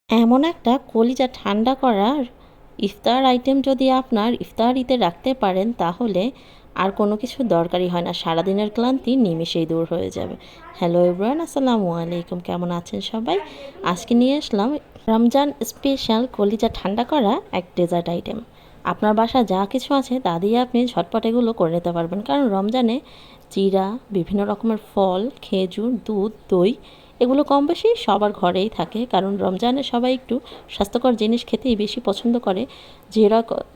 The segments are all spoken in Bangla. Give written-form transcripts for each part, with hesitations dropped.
এমন একটা কলিজা ঠান্ডা করার ইফতার আইটেম যদি আপনার ইফতারিতে রাখতে পারেন তাহলে আর কোনো কিছু দরকারই হয় না, সারাদিনের ক্লান্তি নিমেষেই দূর হয়ে যাবে। হ্যালো এভরিওয়ান, আসসালামু আলাইকুম। কেমন আছেন সবাই? আজকে নিয়ে আসলাম রমজান স্পেশাল কলিজা ঠান্ডা করা এক ডেজার্ট আইটেম। আপনার বাসায় যা কিছু আছে তা দিয়ে আপনি ঝটপট এগুলো করে নিতে পারবেন, কারণ রমজানে চিড়া, বিভিন্ন রকমের ফল, খেজুর, দুধ, দই এগুলো কম বেশি সবার ঘরেই থাকে, কারণ রমজানে সবাই একটু স্বাস্থ্যকর জিনিস খেতেই বেশি পছন্দ করে। যে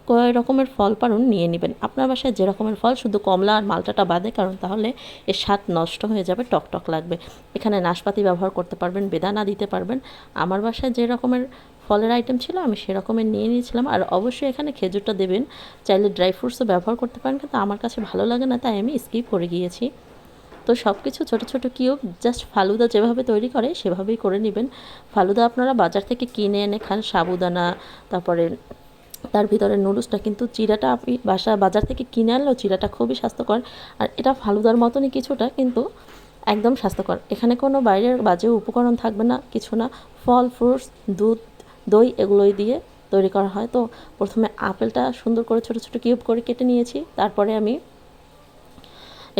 কয় রকমের ফল পারুন নিয়ে নেবেন আপনার বাসায়, যে রকমের ফল, শুধু কমলা আর মালটাটা বাদে, কারণ তাহলে এর স্বাদ নষ্ট হয়ে যাবে, টক টক লাগবে। এখানে নাশপাতি ব্যবহার করতে পারবেন, বেদানা দিতে পারবেন। আমার বাসায় যে রকমের ফলের আইটেম ছিল আমি সেরকমের নিয়ে নিয়েছিলাম। আর অবশ্যই এখানে খেজুরটা দেবেন, চাইলে ড্রাই ফ্রুটসও ব্যবহার করতে পারেন, কিন্তু আমার কাছে ভালো লাগে না তাই আমি স্কিপ করে গিয়েছি। তো সব কিছু ছোটো ছোটো কিউব, জাস্ট ফালুদা যেভাবে তৈরি করে সেভাবেই করে নেবেন। ফালুদা আপনারা বাজার থেকে কিনে এনে খান, সাবুদানা, তারপরে তার ভিতরে নুডলসটা, কিন্তু চিড়াটা আপনি বাজার থেকে কিনে আনলেও চিড়াটা খুবই স্বাস্থ্যকর। আর এটা ফালুদার মতনই কিছুটা, কিন্তু একদম স্বাস্থ্যকর। এখানে কোনো বাইরের বাজে উপকরণ থাকবে না, কিছু না। ফল, ফ্রুটস, দুধ, দই এগুলোই দিয়ে তৈরি করা হয়। তো প্রথমে আপেলটা সুন্দর করে ছোটো ছোটো কিউব করে কেটে নিয়েছি, তারপরে আমি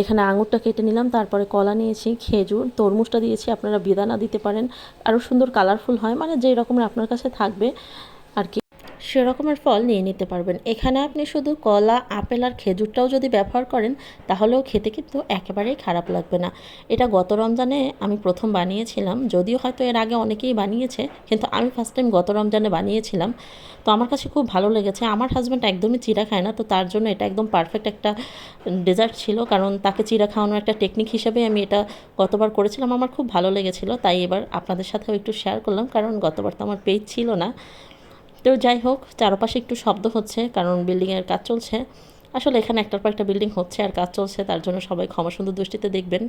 এখানে আঙুরটা কেটে নিলাম, তারপরে কলা নিয়েছি, খেজুর, তরমুজটা দিয়েছি, আপনারা বেদানা দিতে পারেন, আরও সুন্দর কালারফুল হয়, মানে যেই রকমের আপনার কাছে থাকবে আর কি সেরকমের ফল নিয়ে নিতে পারবেন। এখানে আপনি শুধু কলা, আপেল আর খেজুরটাও যদি ব্যবহার করেন তাহলেও খেতে কিন্তু একেবারেই খারাপ লাগবে না। এটা গত রমজানে আমি প্রথম বানিয়েছিলাম, যদিও হয়তো এর আগে অনেকেই বানিয়েছে, কিন্তু আমি ফার্স্ট টাইম গত রমজানে বানিয়েছিলাম। তো আমার কাছে খুব ভালো লেগেছে। আমার হাজব্যান্ড একদমই চিড়া খায় না, তো তার জন্য এটা একদম পারফেক্ট একটা ডেজার্ট ছিল, কারণ তাকে চিড়া খাওয়ানোর একটা টেকনিক হিসেবে আমি এটা গতবার করেছিলাম। আমার খুব ভালো লেগেছিল, তাই এবার আপনাদের সাথেও একটু শেয়ার করলাম, কারণ গতবার তো আমার পেজ ছিল না। তো যাই হোক, চারপাশে একটু শব্দ হচ্ছে কারণ বিল্ডিংয়ের কাজ চলছে। আসলে এখানে একটার পর একটা বিল্ডিং হচ্ছে আর কাজ চলছে, তার জন্য সবাই ক্ষমা সুন্দর দৃষ্টিতে দেখবেন।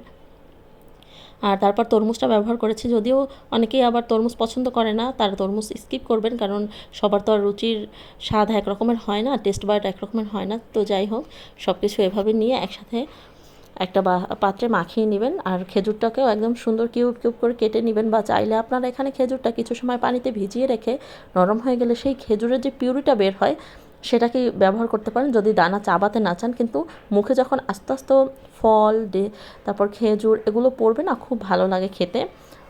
আর তারপর তরমুজটা ব্যবহার করেছি, যদিও অনেকেই আবার তরমুজ পছন্দ করে না, তার তরমুজ স্কিপ করবেন, কারণ সবার তো আর রুচির স্বাদ এক রকমের হয় না, টেস্ট বাড এক রকমের হয় না। তো যাই হোক, সব কিছু এভাবে নিয়ে একসাথে একটা পাত্রে মাখিয়ে নেবেন। আর খেজুরটাকেও একদম সুন্দর কিউব কিউব করে কেটে নেবেন, বা চাইলে আপনারা এখানে খেজুরটা কিছু সময় পানিতে ভিজিয়ে রেখে নরম হয়ে গেলে সেই খেজুরের যে পিউরিটা বের হয় সেটাকে ব্যবহার করতে পারেন, যদি দানা চাবাতে না চান। কিন্তু মুখে যখন আস্তে আস্তে ফল তারপর খেজুর এগুলো পড়বে না, খুব ভালো লাগে খেতে।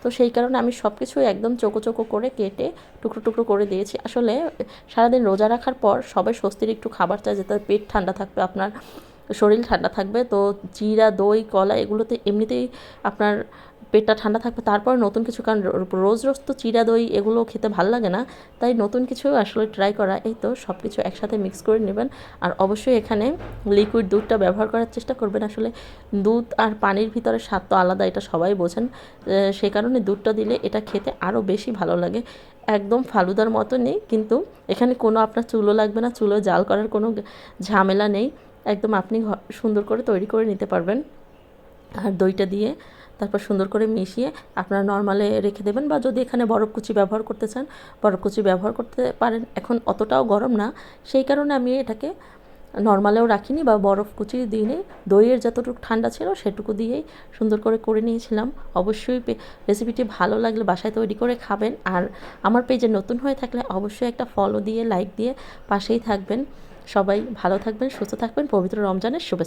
তো সেই কারণে আমি সব কিছুই একদম চোকো চোকো করে কেটে টুকরো টুকরো করে দিয়েছি। আসলে সারাদিন রোজা রাখার পর সবাই স্বস্তির একটু খাবার চায়, যাতে পেট ঠান্ডা থাকবে, আপনার শরীর ঠান্ডা থাকবে। তো চিড়া, দই, কলা এগুলোতে এমনিতেই আপনার পেটটা ঠান্ডা থাকবে, তারপর নতুন কিছু, কারণ রোজ রোজ তো চিড়া, দই এগুলো খেতে ভালো লাগে না, তাই নতুন কিছু আসলে ট্রাই করা। এই তো সব কিছু একসাথে মিক্স করে নেবেন। আর অবশ্যই এখানে লিকুইড দুধটা ব্যবহার করার চেষ্টা করবেন। আসলে দুধ আর পানির ভিতরে স্বাদ তো আলাদা, এটা সবাই বোঝেন। সেই কারণে দুধটা দিলে এটা খেতে আরও বেশি ভালো লাগে। একদম ফালুদার মতো নেই, কিন্তু এখানে কোনো আপনার চুলো লাগবে না, চুলো জাল করার কোনো ঝামেলা নেই। একদম আপনি সুন্দর করে তৈরি করে নিতে পারবেন। আর দইটা দিয়ে তারপর সুন্দর করে মিশিয়ে আপনারা নর্মালে রেখে দেবেন, বা যদি এখানে বরফ কুচি ব্যবহার করতে চান বরফ কুচি ব্যবহার করতে পারেন। এখন অতটাও গরম না, সেই কারণে আমি এটাকে নর্মালেও রাখিনি বা বরফ কুচি দিইনি। দইয়ের যতটুকু ঠান্ডা ছিল সেটুকু দিয়েই সুন্দর করে করে নিয়েছিলাম। অবশ্যই রেসিপিটি ভালো লাগলে বাসায় তৈরি করে খাবেন। আর আমার পেজে নতুন হয়ে থাকলে অবশ্যই একটা ফলো দিয়ে, লাইক দিয়ে পাশেই থাকবেন। সবাই ভালো থাকবেন, সুস্থ থাকবেন। পবিত্র রমজানের শুভেচ্ছা।